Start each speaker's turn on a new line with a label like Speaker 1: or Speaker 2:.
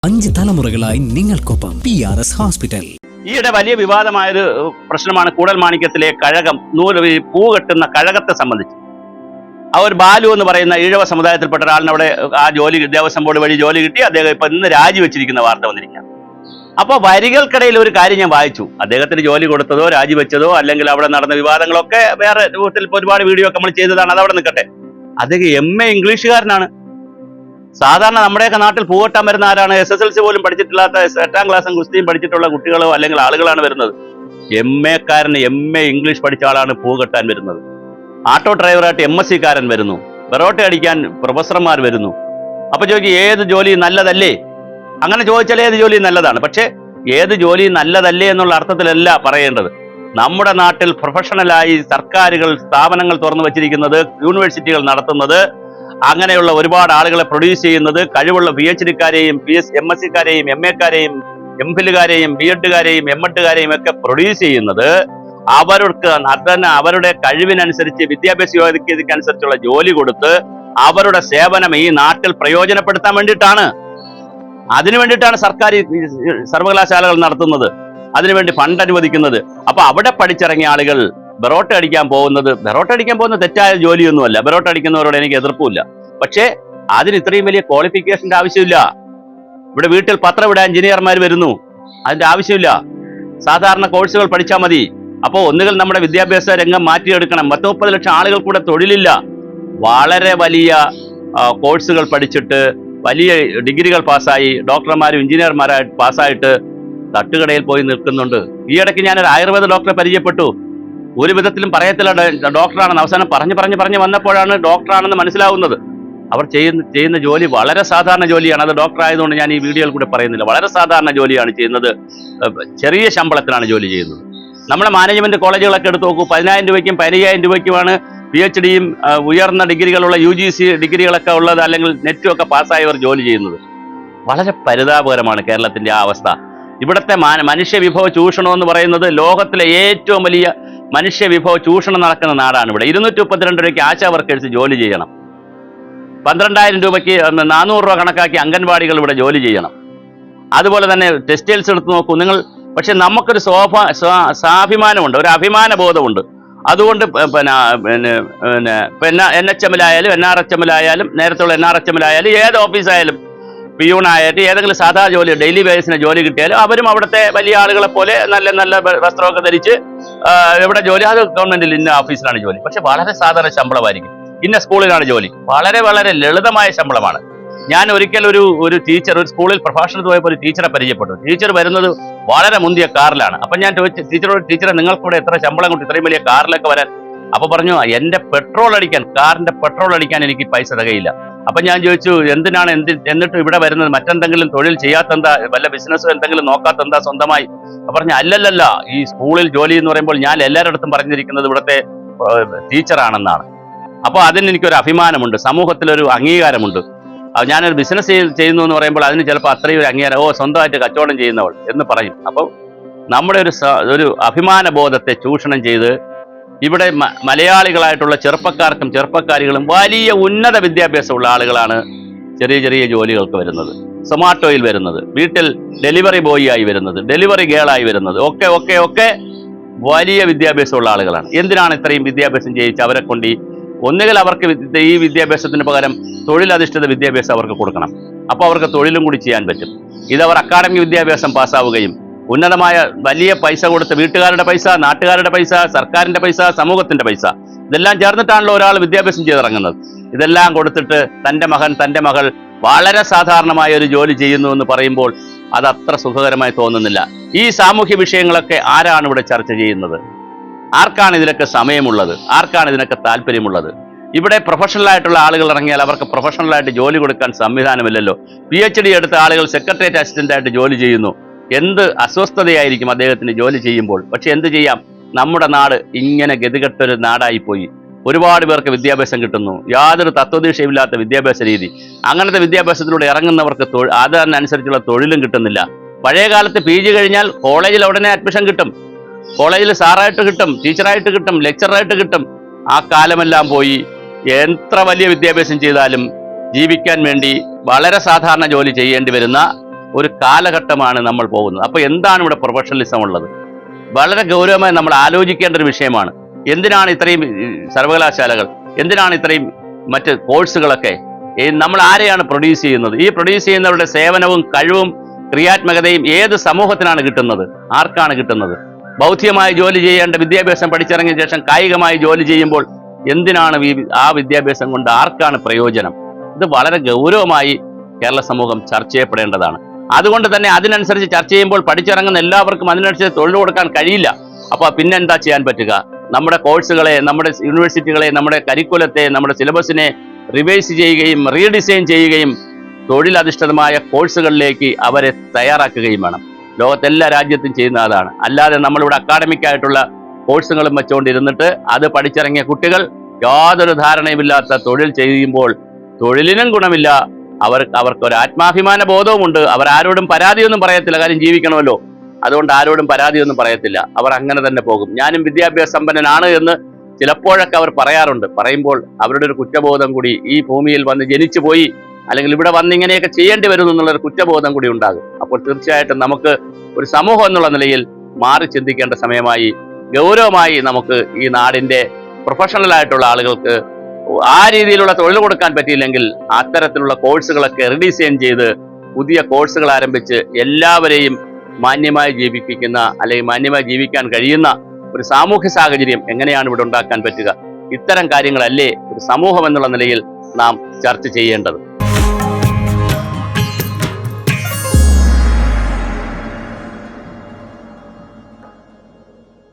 Speaker 1: 5 തലമുറകളായി നിങ്ങൾക്കൊപ്പം PRS hospital.
Speaker 2: ഈയിടെ വലിയ വിവാദമായൊരു പ്രശ്നമാണ് കൂടൽമാണിക്യത്തിലെ കഴകം പൂ കെട്ടുന്ന കഴകത്തെ സംബന്ധിച്ച്. ആ ഒരു ബാലു എന്ന് പറയുന്ന ഈഴവ സമുദായത്തിൽപ്പെട്ട ഒരാളിന് അവിടെ ആ ജോലി ദേവസ്വം ബോർഡ് വഴി ജോലി കിട്ടി. അദ്ദേഹം ഇപ്പൊ ഇന്ന് രാജിവെച്ചിരിക്കുന്ന വാർത്ത വന്നിരിക്കുക. അപ്പോൾ വരികൾക്കിടയിൽ ഒരു കാര്യം ഞാൻ വായിച്ചു. അദ്ദേഹത്തിന് ജോലി കൊടുത്തതോ രാജിവെച്ചതോ അല്ലെങ്കിൽ അവിടെ നടന്ന വിവാദങ്ങളൊക്കെ വേറെ രൂപത്തിൽ ഒരുപാട് വീഡിയോ ഒക്കെ നമ്മൾ ചെയ്തതാണ്, അതവിടെ നിൽക്കട്ടെ. അദ്ദേഹം MA ഇംഗ്ലീഷുകാരനാണ്. സാധാരണ നമ്മുടെയൊക്കെ നാട്ടിൽ പൂവെട്ടാൻ വരുന്ന ആരാണ്? SSLC പോലും പഠിച്ചിട്ടില്ലാത്ത 8ാം ക്ലാസ്സും ഗുസ്തിയും പഠിച്ചിട്ടുള്ള കുട്ടികളോ അല്ലെങ്കിൽ ആളുകളാണ് വരുന്നത്. MA കാരന് MA ഇംഗ്ലീഷ് പഠിച്ച ആളാണ് പൂ കെട്ടാൻ വരുന്നത്. ആട്ടോ ഡ്രൈവറായിട്ട് MSc കാരൻ വരുന്നു. ബെറോട്ട അടിക്കാൻ പ്രൊഫസർമാർ വരുന്നു. അപ്പൊ ചോദിക്കും ഏത് ജോലി നല്ലതല്ലേ? അങ്ങനെ ചോദിച്ചാൽ ഏത് ജോലി നല്ലതാണ്. പക്ഷെ ഏത് ജോലി നല്ലതല്ലേ എന്നുള്ള അർത്ഥത്തിലല്ല പറയേണ്ടത്. നമ്മുടെ നാട്ടിൽ പ്രൊഫഷണലായി സർക്കാരുകൾ സ്ഥാപനങ്ങൾ തുറന്നു വച്ചിരിക്കുന്നത്, യൂണിവേഴ്സിറ്റികൾ നടത്തുന്നത്, അങ്ങനെയുള്ള ഒരുപാട് ആളുകളെ പ്രൊഡ്യൂസ് ചെയ്യുന്നത്, കഴിവുള്ള PhD-കാരെയും MSc-കാരെയും MA-കാരെയും MPhil-കാരെയും B.Ed-കാരെയും M.Ed-കാരെയും ഒക്കെ പ്രൊഡ്യൂസ് ചെയ്യുന്നത് അവർക്ക് തന്നെ അവരുടെ കഴിവിനനുസരിച്ച് വിദ്യാഭ്യാസ യോഗ്യതയ്ക്കനുസരിച്ചുള്ള ജോലി കൊടുത്ത് അവരുടെ സേവനം ഈ നാട്ടിൽ പ്രയോജനപ്പെടുത്താൻ വേണ്ടിയിട്ടാണ്. അതിനു വേണ്ടിയിട്ടാണ് സർക്കാർ സർവകലാശാലകൾ നടത്തുന്നത്, അതിനുവേണ്ടി ഫണ്ട് അനുവദിക്കുന്നത്. അപ്പൊ അവിടെ പഠിച്ചിറങ്ങിയ ആളുകൾ ബെറോട്ട അടിക്കാൻ പോകുന്നത് തെറ്റായ ജോലിയൊന്നുമല്ല. ബെറോട്ട അടിക്കുന്നവരോട് എനിക്ക് എതിർപ്പില്ല. പക്ഷേ അതിന് ഇത്രയും വലിയ ക്വാളിഫിക്കേഷന്റെ ആവശ്യമില്ല. ഇവിടെ വീട്ടിൽ പത്രം ഇടാൻ എഞ്ചിനീയർമാർ വരുന്നു, അതിന്റെ ആവശ്യമില്ല. സാധാരണ കോഴ്സുകൾ പഠിച്ചാൽ മതി. അപ്പോൾ ഒന്നുകിൽ നമ്മുടെ വിദ്യാഭ്യാസ രംഗം മാറ്റിയെടുക്കണം. 30 ലക്ഷം ആളുകൾ കൂടെ തൊഴിലില്ല. വളരെ വലിയ കോഴ്സുകൾ പഠിച്ചിട്ട് വലിയ ഡിഗ്രികൾ പാസ്സായി ഡോക്ടർമാരും എഞ്ചിനീയർമാരായിട്ട് പാസ്സായിട്ട് തട്ടുകടയിൽ പോയി നിൽക്കുന്നുണ്ട്. ഈ ഇടയ്ക്ക് ഞാനൊരു ആയുർവേദ ഡോക്ടറെ പരിചയപ്പെട്ടു. ഒരു വിധത്തിലും പറയത്തില്ല ഡോക്ടറാണെന്ന്. അവസാനം പറഞ്ഞു വന്നപ്പോഴാണ് ഡോക്ടറാണെന്ന് മനസ്സിലാവുന്നത്. അവർ ചെയ്യുന്ന ജോലി വളരെ സാധാരണ ജോലിയാണ്. അത് ഡോക്ടർ ആയതുകൊണ്ട് ഞാൻ ഈ വീഡിയോയിൽ കൂടെ പറയുന്നില്ല. വളരെ സാധാരണ ജോലിയാണ് ചെയ്യുന്നത്. ചെറിയ ശമ്പളത്തിനാണ് ജോലി ചെയ്യുന്നത്. നമ്മുടെ മാനേജ്മെന്റ് കോളേജുകളൊക്കെ എടുത്ത് നോക്കൂ. 10,000 രൂപയ്ക്കും 15,000 രൂപയ്ക്കുമാണ് PhD-യും ഉയർന്ന ഡിഗ്രികളുള്ള UGC ഡിഗ്രികളൊക്കെ ഉള്ളത് അല്ലെങ്കിൽ നെറ്റും ഒക്കെ പാസ്സായവർ ജോലി ചെയ്യുന്നത്. വളരെ പരിതാപകരമാണ് കേരളത്തിന്റെ ആ അവസ്ഥ. ഇവിടുത്തെ മനുഷ്യവിഭവ ചൂഷണം എന്ന് പറയുന്നത് ലോകത്തിലെ ഏറ്റവും വലിയ മനുഷ്യവിഭവ ചൂഷണം നടക്കുന്ന നാടാണ്. ഇവിടെ 232 രൂപയ്ക്ക് ആശാ വർക്കേഴ്സ് ജോലി ചെയ്യണം. 12,000 രൂപയ്ക്ക് 400 രൂപ കണക്കാക്കി അംഗൻവാടികൾ ഇവിടെ ജോലി ചെയ്യണം. അതുപോലെ തന്നെ ടെക്സ്റ്റൈൽസ് എടുത്ത് നോക്കൂ നിങ്ങൾ. പക്ഷെ നമുക്കൊരു സ്വാഭിമാനമുണ്ട്, ഒരു അഭിമാന ബോധമുണ്ട്. അതുകൊണ്ട് NHM-ലായാലും NRHM-ലായാലും നേരത്തുള്ള NRHM-ലായാലും ഏത് ഓഫീസായാലും പിയൂണായിട്ട് ഏതെങ്കിലും സാധാ ജോലി ഡെയിലി ബേസിന് ജോലി കിട്ടിയാലും അവരും അവിടുത്തെ വലിയ ആളുകളെ പോലെ നല്ല നല്ല വസ്ത്രമൊക്കെ ധരിച്ച് ഇവിടെ ജോലി. അത് ഗവൺമെന്റിൽ ഇന്ന ഓഫീസിലാണ് ജോലി. പക്ഷെ വളരെ സാധാരണ ശമ്പളമായിരിക്കും. ഇന്ന സ്കൂളിലാണ് ജോലി. വളരെ വളരെ ലളിതമായ ശമ്പളമാണ്. ഞാൻ ഒരിക്കൽ ഒരു ടീച്ചർ ഒരു സ്കൂളിൽ പ്രഭാഷണത്തിന് പോയപ്പോൾ ഒരു ടീച്ചറെ പരിചയപ്പെട്ടു. ടീച്ചർ വരുന്നത് വളരെ മുന്തിയ കാറിലാണ്. അപ്പൊ ഞാൻ ചോദിച്ചു ടീച്ചറെ നിങ്ങൾക്കൂടെ എത്ര ശമ്പളം കൊണ്ട് ഇത്രയും വലിയ കാറിലൊക്കെ വരാൻ? അപ്പൊ പറഞ്ഞു എന്റെ കാറിന്റെ പെട്രോൾ അടിക്കാൻ എനിക്ക് പൈസ തികയില്ല. അപ്പൊ ഞാൻ ചോദിച്ചു എന്തിനാണ് എന്നിട്ട് ഇവിടെ വരുന്നത്? മറ്റെന്തെങ്കിലും തൊഴിൽ ചെയ്യാത്തെന്താ? വല്ല ബിസിനസ് എന്തെങ്കിലും നോക്കാത്തെന്താ സ്വന്തമായി? പറഞ്ഞു അല്ലല്ല, ഈ സ്കൂളിൽ ജോലി എന്ന് പറയുമ്പോൾ ഞാൻ എല്ലാവരുടെ അടുത്തും പറഞ്ഞിരിക്കുന്നത് ഇവിടുത്തെ ടീച്ചറാണെന്നാണ്. അപ്പോൾ അതിന് എനിക്കൊരു അഭിമാനമുണ്ട്, സമൂഹത്തിലൊരു അംഗീകാരമുണ്ട്. ഞാനൊരു ബിസിനസ് ചെയ്യുന്നു എന്ന് പറയുമ്പോൾ അതിന് ചിലപ്പോൾ അത്രയും ഒരു അംഗീകാരം, സ്വന്തമായിട്ട് കച്ചവടം ചെയ്യുന്നവൾ എന്ന് പറയും. അപ്പോൾ നമ്മുടെ ഒരു അഭിമാന ബോധത്തെ ചൂഷണം ചെയ്ത് ഇവിടെ മലയാളികളായിട്ടുള്ള ചെറുപ്പക്കാരികളും വലിയ ഉന്നത വിദ്യാഭ്യാസമുള്ള ആളുകളാണ് ചെറിയ ചെറിയ ജോലികൾക്ക് വരുന്നത്. സൊമാറ്റോയിൽ വരുന്നത്, വീട്ടിൽ ഡെലിവറി ബോയ് ആയി വരുന്നത്, ഡെലിവറി ഗേളായി വരുന്നത്, ഒക്കെ വലിയ വിദ്യാഭ്യാസമുള്ള ആളുകളാണ്. എന്തിനാണ് ഇത്രയും വിദ്യാഭ്യാസം ചെയ്യിച്ച് അവരെ കൊണ്ട് ഒന്നുകിൽ അവർക്ക് ഈ വിദ്യാഭ്യാസത്തിന് പകരം തൊഴിലധിഷ്ഠിത വിദ്യാഭ്യാസം അവർക്ക് കൊടുക്കണം. അപ്പോൾ അവർക്ക് തൊഴിലും കൂടി ചെയ്യാൻ പറ്റും. ഇതവർ അക്കാഡമിക് വിദ്യാഭ്യാസം പാസ്സാവുകയും ഉന്നതമായ വലിയ പൈസ കൊടുത്ത് വീട്ടുകാരുടെ പൈസ, നാട്ടുകാരുടെ പൈസ, സർക്കാരിന്റെ പൈസ, സമൂഹത്തിന്റെ പൈസ ഇതെല്ലാം ചേർന്നിട്ടാണല്ലോ ഒരാൾ വിദ്യാഭ്യാസം ചെയ്തിറങ്ങുന്നത്. ഇതെല്ലാം കൊടുത്തിട്ട് തൻ്റെ മകൾ വളരെ സാധാരണമായ ഒരു ജോലി ചെയ്യുന്നു എന്ന് പറയുമ്പോൾ അത് അത്ര സുഖകരമായി തോന്നുന്നില്ല. ഈ സാമൂഹ്യ വിഷയങ്ങളൊക്കെ ആരാണ് ഇവിടെ ചർച്ച ചെയ്യുന്നത്? ആർക്കാണ് ഇതിനൊക്കെ സമയമുള്ളത്? ആർക്കാണ് ഇതിനൊക്കെ താല്പര്യമുള്ളത്? ഇവിടെ പ്രൊഫഷണലായിട്ടുള്ള ആളുകൾ ഇറങ്ങിയാൽ അവർക്ക് പ്രൊഫഷണലായിട്ട് ജോലി കൊടുക്കാൻ സംവിധാനമില്ലല്ലോ. PhD എടുത്ത ആളുകൾ സെക്രട്ടേറിയറ്റ് അസിസ്റ്റന്റായിട്ട് ജോലി ചെയ്യുന്നു. എന്ത് അസ്വസ്ഥതയായിരിക്കും അദ്ദേഹത്തിന് ജോലി ചെയ്യുമ്പോൾ. പക്ഷെ എന്ത് ചെയ്യാം, നമ്മുടെ നാട് ഇങ്ങനെ ഗതികെട്ടൊരു നാടായിപ്പോയി. ഒരുപാട് പേർക്ക് വിദ്യാഭ്യാസം കിട്ടുന്നു, യാതൊരു തത്വദീക്ഷയില്ലാത്ത വിദ്യാഭ്യാസ രീതി. അങ്ങനത്തെ വിദ്യാഭ്യാസത്തിലൂടെ ഇറങ്ങുന്നവർക്ക് അതിനനുസരിച്ചുള്ള തൊഴിലും കിട്ടുന്നില്ല. പഴയ കാലത്ത് PG കഴിഞ്ഞാൽ കോളേജിൽ ഉടനെ അഡ്മിഷൻ കിട്ടും, കോളേജിൽ സാറായിട്ട് കിട്ടും, ടീച്ചറായിട്ട് കിട്ടും, ലെക്ചറായിട്ട് കിട്ടും. ആ കാലമെല്ലാം പോയി. എത്ര വലിയ വിദ്യാഭ്യാസം ചെയ്താലും ജീവിക്കാൻ വേണ്ടി വളരെ സാധാരണ ജോലി ചെയ്യേണ്ടി വരുന്ന ഒരു കാലഘട്ടമാണ് നമ്മൾ പോകുന്നത്. അപ്പോൾ എന്താണ് ഇവിടെ പ്രൊഫഷണലിസം ഉള്ളത്? വളരെ ഗൗരവമായി നമ്മൾ ആലോചിക്കേണ്ട ഒരു വിഷയമാണ്. എന്തിനാണ് ഇത്രയും സർവകലാശാലകൾ, എന്തിനാണ് ഇത്രയും മറ്റ് കോഴ്സുകളൊക്കെ? നമ്മൾ ആരെയാണ് പ്രൊഡ്യൂസ് ചെയ്യുന്നത്? ഈ പ്രൊഡ്യൂസ് ചെയ്യുന്നവരുടെ സേവനവും കഴിവും ക്രിയാത്മകതയും ഏത് സമൂഹത്തിനാണ് കിട്ടുന്നത്? ആർക്കാണ് കിട്ടുന്നത്? ബൗദ്ധികമായി ജോലി ചെയ്യേണ്ട വിദ്യാഭ്യാസം പഠിച്ചിറങ്ങിയ ശേഷം കായികമായി ജോലി ചെയ്യുമ്പോൾ എന്തിനാണ് ആ വിദ്യാഭ്യാസം കൊണ്ട് ആർക്കാണ് പ്രയോജനം? ഇത് വളരെ ഗൗരവമായി കേരള സമൂഹം ചർച്ച ചെയ്യപ്പെടേണ്ടതാണ്. അതുകൊണ്ട് തന്നെ അതിനനുസരിച്ച് ചർച്ച ചെയ്യുമ്പോൾ പഠിച്ചിറങ്ങുന്ന എല്ലാവർക്കും അതിനനുസരിച്ച് തൊഴിൽ കൊടുക്കാൻ കഴിയില്ല. അപ്പോൾ പിന്നെന്താ ചെയ്യാൻ പറ്റുക? നമ്മുടെ കോഴ്സുകളെ, നമ്മുടെ യൂണിവേഴ്സിറ്റികളെ, നമ്മുടെ കരിക്കുലത്തെ, നമ്മുടെ സിലബസിനെ റിവൈസ് ചെയ്യുകയും റീഡിസൈൻ ചെയ്യുകയും തൊഴിലധിഷ്ഠിതമായ കോഴ്സുകളിലേക്ക് അവരെ തയ്യാറാക്കുകയും വേണം. ലോകത്തെല്ലാ രാജ്യത്തും ചെയ്യുന്ന അതാണ്. അല്ലാതെ നമ്മളിവിടെ അക്കാഡമിക് ആയിട്ടുള്ള കോഴ്സുകളും വെച്ചുകൊണ്ടിരുന്നിട്ട് അത് പഠിച്ചിറങ്ങിയ കുട്ടികൾ യാതൊരു ധാരണയുമില്ലാത്ത തൊഴിൽ ചെയ്യുമ്പോൾ തൊഴിലിനും ഗുണമില്ല, അവർക്ക് ഒരു ആത്മാഭിമാന ബോധവുമുണ്ട്. അവർ ആരോടും പരാതിയൊന്നും പറയത്തില്ല, കാര്യം ജീവിക്കണമല്ലോ. അതുകൊണ്ട് ആരോടും പരാതിയൊന്നും പറയത്തില്ല. അവർ അങ്ങനെ തന്നെ പോകും. ഞാനും വിദ്യാഭ്യാസ സമ്പന്നനാണ് എന്ന് ചിലപ്പോഴൊക്കെ അവർ പറയാറുണ്ട്. പറയുമ്പോൾ അവരുടെ ഒരു കുറ്റബോധം കൂടി, ഈ ഭൂമിയിൽ വന്ന് ജനിച്ചു പോയി അല്ലെങ്കിൽ ഇവിടെ വന്ന് ഇങ്ങനെയൊക്കെ ചെയ്യേണ്ടി വരുന്നു എന്നുള്ളൊരു കുറ്റബോധം കൂടി ഉണ്ടാകും. അപ്പോൾ തീർച്ചയായിട്ടും നമുക്ക് ഒരു സമൂഹം എന്നുള്ള നിലയിൽ മാറി ചിന്തിക്കേണ്ട സമയമായി. ഗൗരവമായി നമുക്ക് ഈ നാടിൻ്റെ പ്രൊഫഷണൽ ആയിട്ടുള്ള ആളുകൾക്ക് ആ രീതിയിലുള്ള തൊഴിൽ കൊടുക്കാൻ പറ്റിയില്ലെങ്കിൽ അത്തരത്തിലുള്ള കോഴ്സുകളൊക്കെ റീഡിസൈൻ ചെയ്ത് പുതിയ കോഴ്സുകൾ ആരംഭിച്ച് എല്ലാവരെയും മാന്യമായി ജീവിപ്പിക്കുന്ന അല്ലെങ്കിൽ മാന്യമായി ജീവിക്കാൻ കഴിയുന്ന ഒരു സാമൂഹ്യ സാഹചര്യം എങ്ങനെയാണ് ഇവിടെ ഉണ്ടാക്കാൻ പറ്റുക? ഇത്തരം കാര്യങ്ങളല്ലേ ഒരു സമൂഹം എന്നുള്ള നിലയിൽ നാം ചർച്ച ചെയ്യേണ്ടത്.